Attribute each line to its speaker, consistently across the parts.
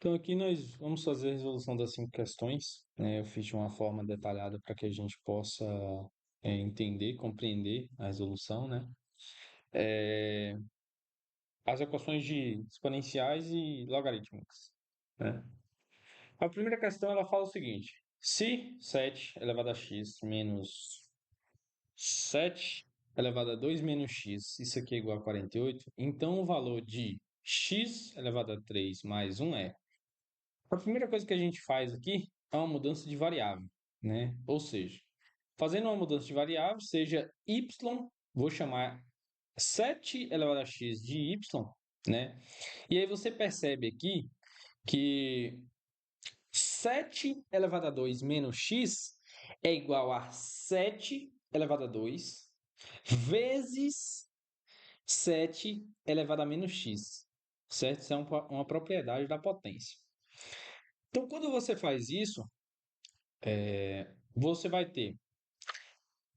Speaker 1: Então, aqui nós vamos fazer a resolução das 5 questões, né? Eu fiz de uma forma detalhada para que a gente possa entender, compreender a resolução, né? É, as equações de exponenciais e logarítmicas, né? A primeira questão ela fala o seguinte: se 7 elevado a x menos 7 elevado a 2 menos x, isso aqui é igual a 48, então o valor de x elevado a 3 mais 1 é. A primeira coisa que a gente faz aqui é uma mudança de variável, né? Ou seja, fazendo uma mudança de variável, seja y, vou chamar 7 elevado a x de y, né? E aí você percebe aqui que 7 elevado a 2 menos x é igual a 7 elevado a 2 vezes 7 elevado a menos x, certo? Isso é uma propriedade da potência. Então, quando você faz isso, você vai ter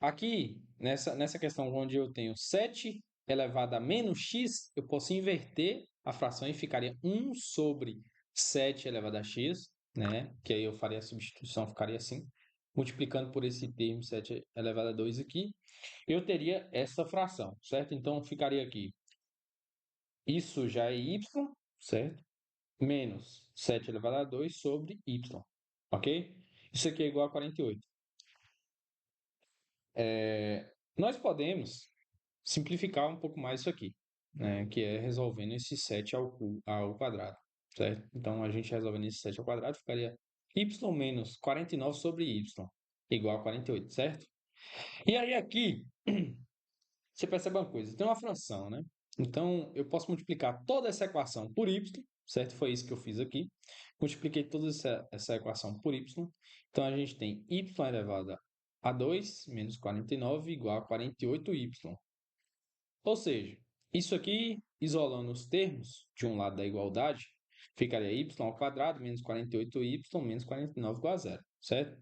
Speaker 1: aqui, nessa questão onde eu tenho 7 elevado a menos x, eu posso inverter a fração e ficaria 1 sobre 7 elevado a x, né? Que aí eu faria a substituição, ficaria assim. Multiplicando por esse termo 7 elevado a 2 aqui, eu teria essa fração, certo? Então, ficaria aqui, isso já é y, certo? Menos 7 elevado a 2 sobre y, ok? Isso aqui é igual a 48. Nós podemos simplificar um pouco mais isso aqui, né? Que é resolvendo esse 7 ao quadrado, certo? Então, a gente resolvendo esse 7 ao quadrado, ficaria y menos 49 sobre y, igual a 48, certo? E aí aqui, você percebe uma coisa, tem uma fração, né? Então, eu posso multiplicar toda essa equação por y, certo? Foi isso que eu fiz aqui. Multipliquei toda essa equação por y. Então, a gente tem y elevado a 2 menos 49 igual a 48y. Ou seja, isso aqui, isolando os termos de um lado da igualdade, ficaria y ao quadrado menos 48y menos 49 igual a zero, certo?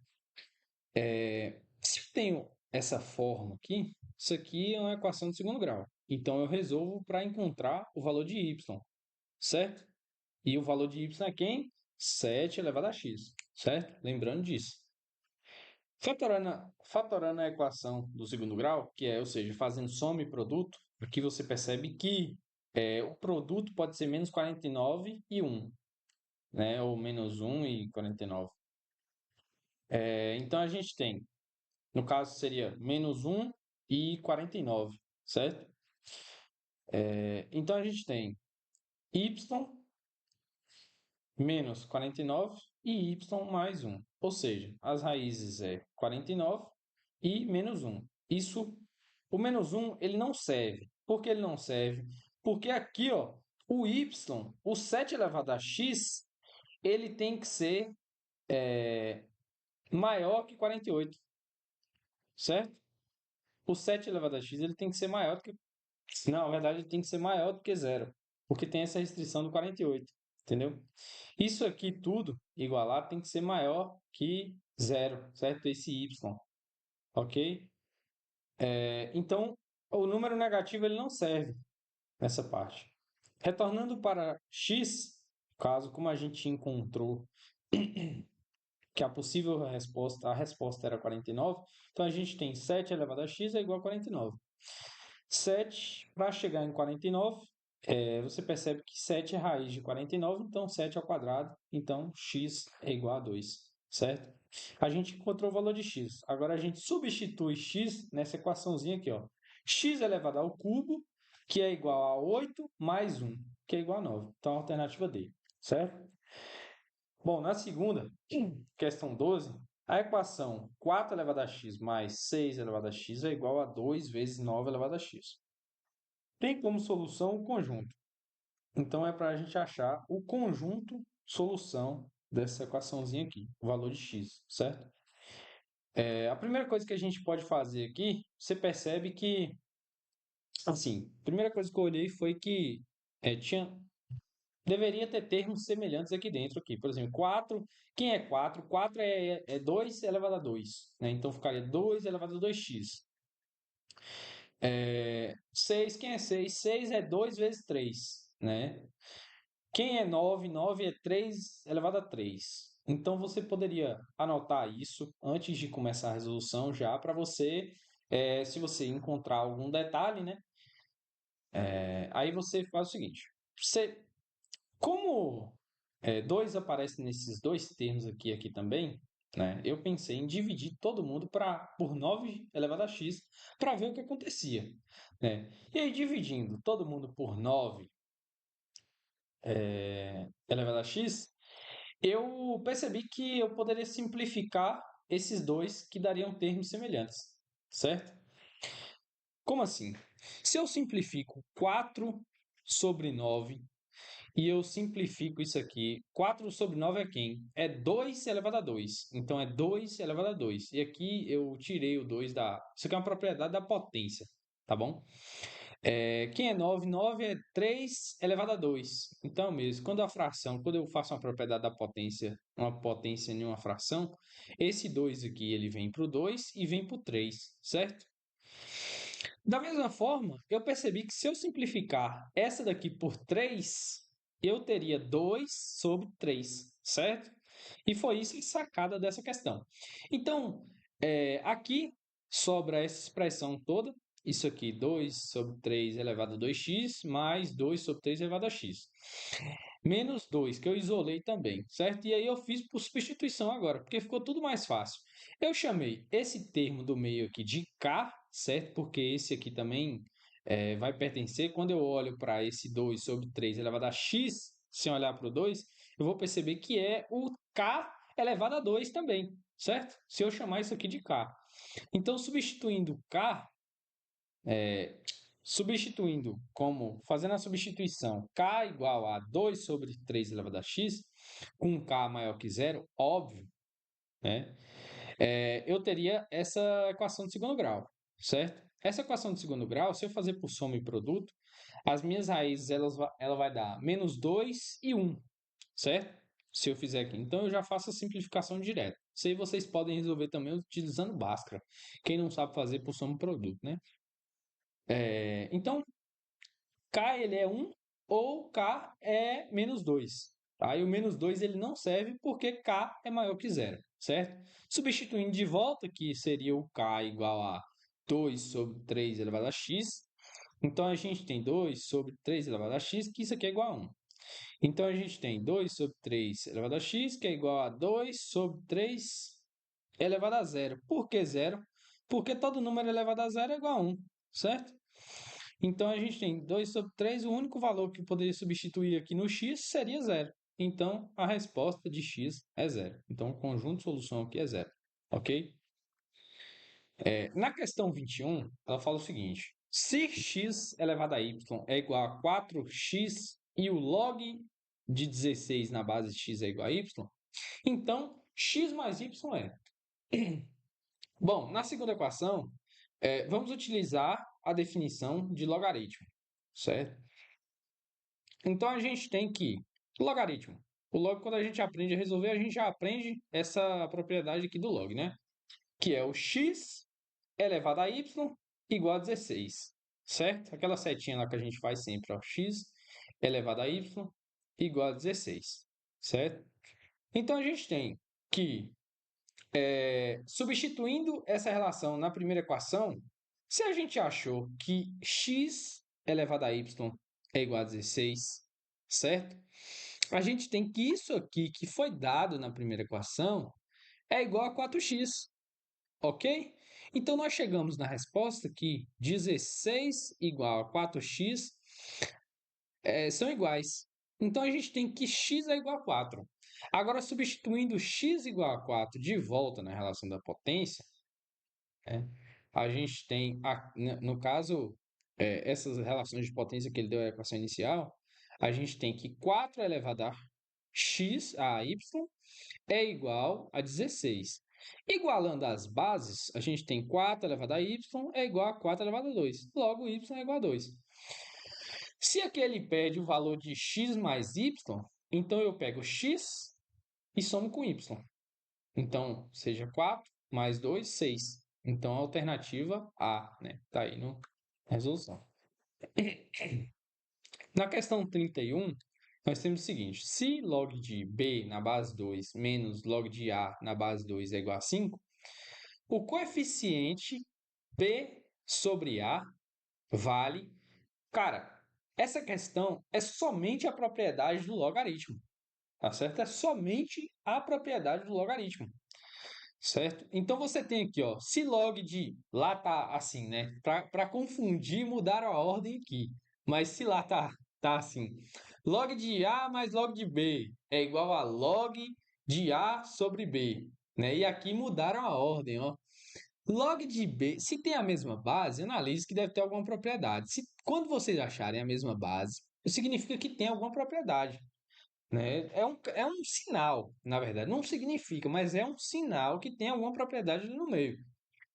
Speaker 1: Se eu tenho essa forma aqui, isso aqui é uma equação de segundo grau. Então, eu resolvo para encontrar o valor de y, certo? E o valor de y é quem? 7 elevado a x, certo? Lembrando disso. Fatorando a equação do segundo grau, que é, ou seja, fazendo soma e produto, aqui você percebe que o produto pode ser menos 49 e 1, né? Ou menos 1 e 49. Então, a gente tem, no caso, seria menos 1 e 49, certo? Então, a gente tem y menos 49 e y mais 1. Ou seja, as raízes é 49 e menos 1. Isso, o menos 1, ele não serve. Por que ele não serve? Porque aqui, ó, o y, o 7 elevado a x, ele tem que ser maior que 48, certo? O 7 elevado a x, ele tem que ser maior do que... Não, na verdade, ele tem que ser maior do que zero, porque tem essa restrição do 48, entendeu? Isso aqui tudo igualado tem que ser maior que zero, certo? Esse y, ok? Então, o número negativo ele não serve nessa parte. Retornando para x, caso como a gente encontrou que a resposta era 49, então a gente tem 7 elevado a x é igual a 49. 7, para chegar em 49, você percebe que 7 é raiz de 49, então 7 ao quadrado, então x é igual a 2, certo? A gente encontrou o valor de x. Agora a gente substitui x nessa equaçãozinha aqui, ó. X elevado ao cubo, que é igual a 8 mais 1, que é igual a 9. Então, a alternativa D, certo? Bom, na segunda, questão 12, a equação 4 elevado a x mais 6 elevado a x é igual a 2 vezes 9 elevado a x. Tem como solução o conjunto. Então, é para a gente achar o conjunto solução dessa equaçãozinha aqui, o valor de x, certo? A primeira coisa que a gente pode fazer aqui, você percebe que, assim, a primeira coisa que eu olhei foi que deveria ter termos semelhantes aqui dentro. Aqui. Por exemplo, 4, quem é 4? 4 é 2 elevado a 2, né? Então, ficaria 2 elevado a 2x. 6, quem é 6? 6 é 2 vezes 3, né? Quem é 9? 9 é 3 elevado a 3. Então você poderia anotar isso antes de começar a resolução já para você, se você encontrar algum detalhe, né? Aí você faz o seguinte: você, como 2 aparece nesses dois termos aqui também, né? Eu pensei em dividir todo mundo por 9 elevado a x para ver o que acontecia, né? E aí, dividindo todo mundo por 9 elevado a x, eu percebi que eu poderia simplificar esses dois que dariam termos semelhantes, certo? Como assim? Se eu simplifico 4 sobre 9 e eu simplifico isso aqui, 4 sobre 9 é quem? É 2 elevado a 2. Então é 2 elevado a 2. E aqui eu tirei o 2 da. Isso aqui é uma propriedade da potência, tá bom? Quem é 9? 9 é 3 elevado a 2. Então, mesmo, quando eu faço uma propriedade da potência, uma potência em uma fração, esse 2 aqui ele vem para o 2 e vem para o 3, certo? Da mesma forma, eu percebi que se eu simplificar essa daqui por 3, eu teria 2 sobre 3, certo? E foi isso a sacada dessa questão. Então, aqui sobra essa expressão toda, isso aqui, 2 sobre 3 elevado a 2x, mais 2 sobre 3 elevado a x. Menos 2 que eu isolei também, certo? E aí eu fiz por substituição agora, porque ficou tudo mais fácil. Eu chamei esse termo do meio aqui de K, certo? Porque esse aqui também vai pertencer. Quando eu olho para esse 2 sobre 3 elevado a x, sem olhar para o 2, eu vou perceber que é o K elevado a 2 também, certo? Se eu chamar isso aqui de K. Então, fazendo a substituição K igual a 2 sobre 3 elevado a x, com K maior que zero, óbvio, né? Eu teria essa equação de segundo grau, certo? Essa equação de segundo grau, se eu fazer por soma e produto, as minhas raízes ela vai dar menos 2 e 1, certo? Se eu fizer aqui. Então eu já faço a simplificação direta. Isso aí vocês podem resolver também utilizando Bhaskara. Quem não sabe fazer por soma e produto, né? Então, K ele é 1 ou K é menos 2. Tá? E o menos 2 ele não serve porque K é maior que zero, certo? Substituindo de volta, que seria o K igual a 2 sobre 3 elevado a x. Então, a gente tem 2 sobre 3 elevado a x, que isso aqui é igual a 1. Então, a gente tem 2 sobre 3 elevado a x, que é igual a 2 sobre 3 elevado a zero. Por que zero? Porque todo número elevado a zero é igual a 1, certo? Então, a gente tem 2 sobre 3, o único valor que eu poderia substituir aqui no x seria zero. Então, a resposta de x é zero. Então, o conjunto de solução aqui é zero. Ok? Na questão 21, ela fala o seguinte: se x elevado a y é igual a 4x e o log de 16 na base de x é igual a y, então x mais y é. Bom, na segunda equação, vamos utilizar a definição de logaritmo, certo? Então a gente tem que logaritmo. O log, quando a gente aprende a resolver, a gente já aprende essa propriedade aqui do log, né? Que é o x elevado a y igual a 16, certo? Aquela setinha lá que a gente faz sempre, ó, x elevado a y igual a 16, certo? Então a gente tem que, substituindo essa relação na primeira equação, se a gente achou que x elevado a y é igual a 16, certo? A gente tem que isso aqui que foi dado na primeira equação é igual a 4x, ok? Então, nós chegamos na resposta que 16 igual a 4x são iguais. Então, a gente tem que x é igual a 4. Agora, substituindo x igual a 4 de volta na relação da potência, né, a gente tem, no caso, essas relações de potência que ele deu à equação inicial, a gente tem que 4 elevado a x, a y, é igual a 16. Igualando as bases, a gente tem 4 elevado a y é igual a 4 elevado a 2. Logo, y é igual a 2. Se aqui ele pede o valor de x mais y, então eu pego x e somo com y. Então, seja 4 mais 2, 6. Então, a alternativa A, né? Está aí na resolução. Na questão 31, nós temos o seguinte: se log de B na base 2 menos log de A na base 2 é igual a 5, o coeficiente B sobre A vale. Cara, essa questão é somente a propriedade do logaritmo, tá certo? É somente a propriedade do logaritmo, certo? Então você tem aqui, ó, se log de lá tá assim, né? Para confundir, mudaram a ordem aqui. Mas se lá tá assim, log de A mais log de B é igual a log de A sobre B, né? E aqui mudaram a ordem, ó. Log de B, se tem a mesma base, analise que deve ter alguma propriedade. Quando vocês acharem a mesma base, significa que tem alguma propriedade, né? É um sinal, na verdade. Não significa, mas é um sinal que tem alguma propriedade ali no meio.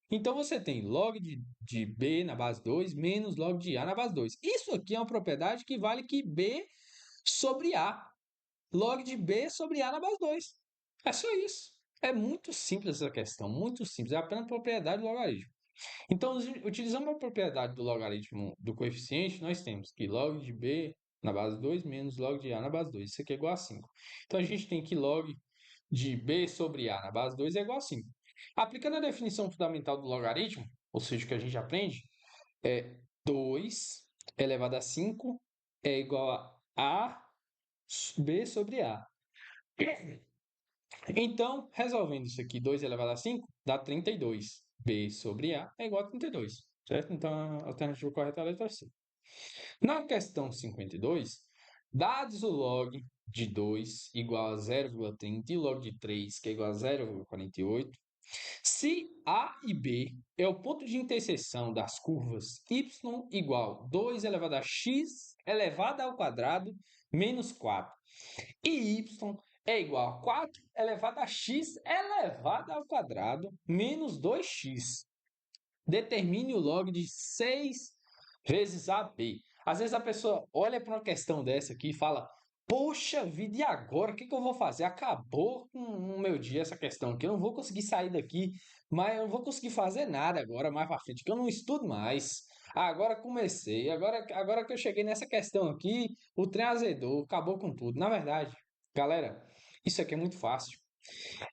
Speaker 1: Então você tem log de B na base 2 menos log de A na base 2. Isso aqui é uma propriedade que vale que B sobre A. Log de B sobre A na base 2. É só isso. É muito simples essa questão, muito simples. É apenas propriedade do logaritmo. Então, utilizando a propriedade do logaritmo do coeficiente, nós temos que log de b na base 2 menos log de a na base 2. Isso aqui é igual a 5. Então, a gente tem que log de b sobre a na base 2 é igual a 5. Aplicando a definição fundamental do logaritmo, ou seja, o que a gente aprende, é 2 elevado a 5 é igual a b sobre a. Então, resolvendo isso aqui, 2 elevado a 5 dá 32. B sobre A é igual a 32, certo? Então, a alternativa correta é a letra C. Na questão 52, dados o log de 2 igual a 0,30 e o log de 3, que é igual a 0,48, se A e B é o ponto de interseção das curvas y igual 2 elevado a x elevado ao quadrado menos 4 e y é igual a 4 elevado a x elevado ao quadrado menos 2x. Determine o log de 6 vezes AB. Às vezes a pessoa olha para uma questão dessa aqui e fala: poxa vida, e agora? O que eu vou fazer? Acabou com o meu dia essa questão aqui. Eu não vou conseguir sair daqui, mas eu não vou conseguir fazer nada agora mais para frente, que eu não estudo mais. Agora comecei, agora que eu cheguei nessa questão aqui, o trem azedou, acabou com tudo. Na verdade, galera, isso aqui é muito fácil.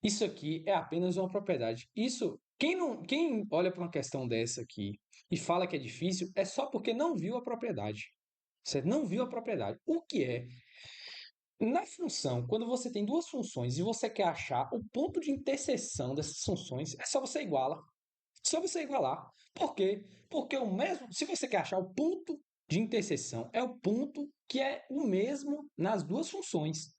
Speaker 1: Isso aqui é apenas uma propriedade. Isso, quem olha para uma questão dessa aqui e fala que é difícil, é só porque não viu a propriedade. Você não viu a propriedade. O que é? Na função, quando você tem duas funções e você quer achar o ponto de interseção dessas funções, é só você iguala. Só você igualar. Por quê? Porque o mesmo, se você quer achar o ponto de interseção, é o ponto que é o mesmo nas duas funções.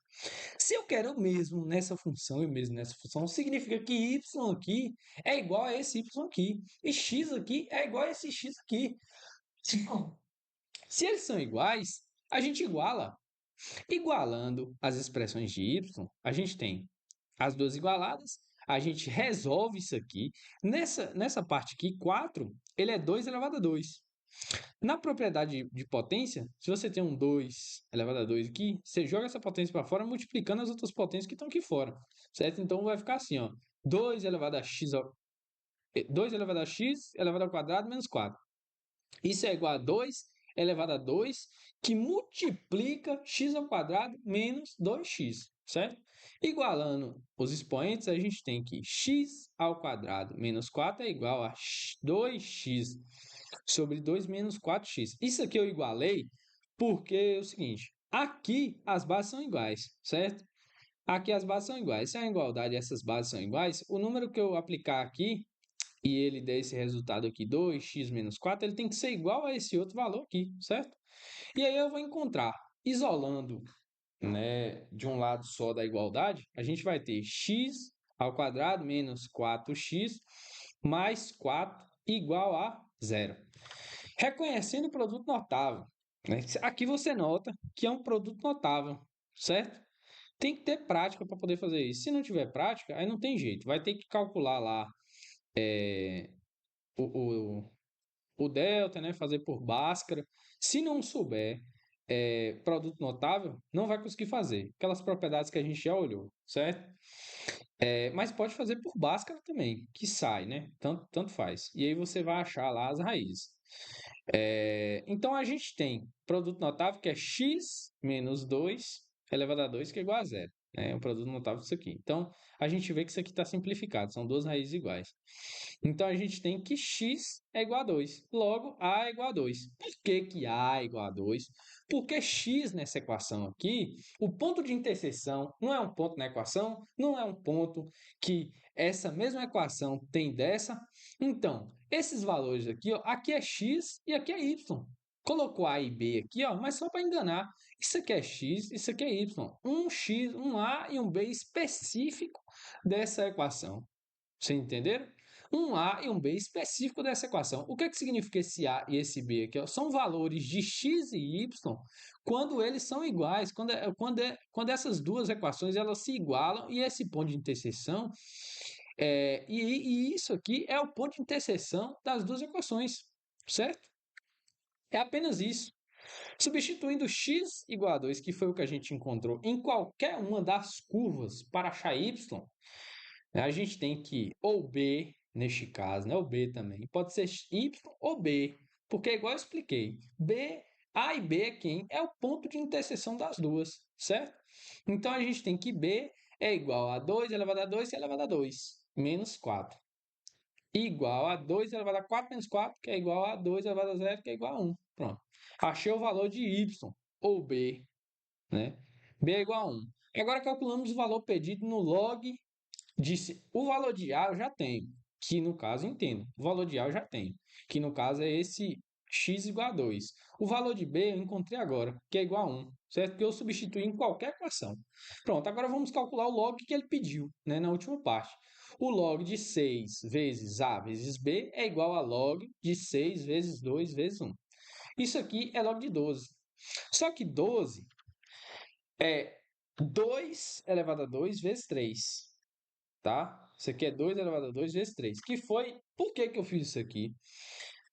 Speaker 1: Se eu quero o mesmo nessa função e o mesmo nessa função, significa que y aqui é igual a esse y aqui. E x aqui é igual a esse x aqui. Se eles são iguais, a gente iguala. Igualando as expressões de y, a gente tem as duas igualadas, a gente resolve isso aqui. Nessa parte aqui, 4, ele é 2 elevado a 2. Na propriedade de potência, se você tem um 2 elevado a 2 aqui, você joga essa potência para fora multiplicando as outras potências que estão aqui fora, certo? Então vai ficar assim, ó, 2 elevado a x, 2 elevado a x elevado ao quadrado menos 4. Isso é igual a 2 elevado a 2, que multiplica x ao quadrado menos 2x, certo? Igualando os expoentes, a gente tem que x ao quadrado menos 4 é igual a 2x sobre 2 menos 4x. Isso aqui eu igualei porque é o seguinte, aqui as bases são iguais, certo? Aqui as bases são iguais. Se a igualdade essas bases são iguais, o número que eu aplicar aqui e ele der esse resultado aqui, 2x menos 4, ele tem que ser igual a esse outro valor aqui, certo? E aí eu vou encontrar, isolando, né, de um lado só da igualdade, a gente vai ter x ao quadrado menos 4x mais 4 igual a zero. Reconhecendo o produto notável, né? Aqui você nota que é um produto notável, certo? Tem que ter prática para poder fazer isso. Se não tiver prática, aí não tem jeito. Vai ter que calcular lá o, o, o delta, né? Fazer por Bhaskara. Se não souber produto notável, não vai conseguir fazer. Aquelas propriedades que a gente já olhou, certo? Mas pode fazer por Bhaskara também, que sai, né? Tanto faz. E aí você vai achar lá as raízes. Então, a gente tem produto notável que é x menos 2 elevado a 2, que é igual a zero. É um produto notável disso aqui. Então, a gente vê que isso aqui está simplificado, são duas raízes iguais. Então, a gente tem que x é igual a 2. Logo, a é igual a 2. Por que que a é igual a 2? Porque x nessa equação aqui, o ponto de interseção não é um ponto na equação, não é um ponto que essa mesma equação tem dessa. Então, esses valores aqui, ó, aqui é x e aqui é y. Colocou A e B aqui, ó, mas só para enganar. Isso aqui é x, isso aqui é y. Um x, um A e um B específico dessa equação. Vocês entenderam? Um A e um B específico dessa equação. O que é que significa esse A e esse B aqui? Ó? São valores de x e y quando eles são iguais, quando essas duas equações elas se igualam e esse ponto de interseção, e isso aqui é o ponto de interseção das duas equações, certo? É apenas isso. Substituindo x igual a 2, que foi o que a gente encontrou em qualquer uma das curvas para achar y, a gente tem que ou B, neste caso, né? O B também. Pode ser Y ou B, porque é igual eu expliquei. B, A e B é quem? É o ponto de interseção das duas, certo? Então, a gente tem que B é igual a 2 elevado a 2 elevado a 2, menos 4. Igual a 2 elevado a 4 menos 4, que é igual a 2 elevado a 0, que é igual a 1. Pronto. Achei o valor de Y, ou B, né? B é igual a 1. Agora calculamos o valor pedido no log. Disse, o valor de A eu já tenho, que no caso entendo. O valor de A eu já tenho, que no caso é esse x igual a 2. O valor de B eu encontrei agora, que é igual a 1, certo? Porque eu substituí em qualquer equação. Pronto, agora vamos calcular o log que ele pediu, né, na última parte. O log de 6 vezes A vezes B é igual a log de 6 vezes 2 vezes 1. Isso aqui é log de 12. Só que 12 é 2 elevado a 2 vezes 3. Tá? Isso aqui é 2 elevado a 2 vezes 3. Que foi... Por que que eu fiz isso aqui?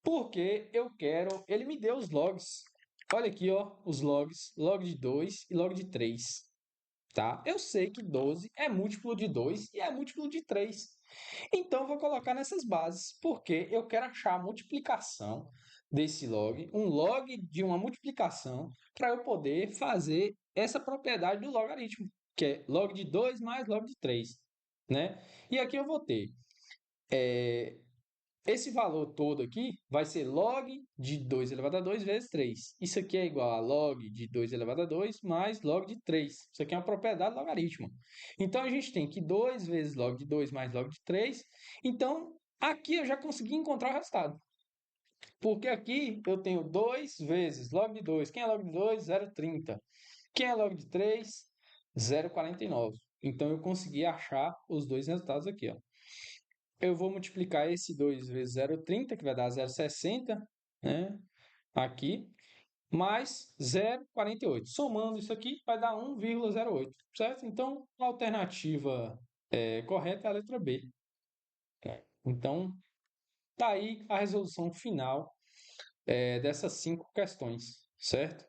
Speaker 1: Porque eu quero... Ele me deu os logs. Olha aqui, ó, os logs. Log de 2 e log de 3. Tá? Eu sei que 12 é múltiplo de 2 e é múltiplo de 3. Então, eu vou colocar nessas bases. Porque eu quero achar a multiplicação desse log. Um log de uma multiplicação para eu poder fazer essa propriedade do logaritmo. Que é log de 2 mais log de 3, né? E aqui eu vou ter esse valor todo aqui vai ser log de 2 elevado a 2 vezes 3. Isso aqui é igual a log de 2 elevado a 2 mais log de 3. Isso aqui é uma propriedade logarítmica. Então, a gente tem que 2 vezes log de 2 mais log de 3. Então, aqui eu já consegui encontrar o resultado. Porque aqui eu tenho 2 vezes log de 2. Quem é log de 2? 0,30. Quem é log de 3? 0,49. Então, eu consegui achar os dois resultados aqui, ó. Eu vou multiplicar esse 2 vezes 0,30, que vai dar 0,60, né? Aqui, mais 0,48. Somando isso aqui, vai dar 1,08, certo? Então, a alternativa correta é a letra B. Então, tá aí a resolução final dessas 5 questões, certo?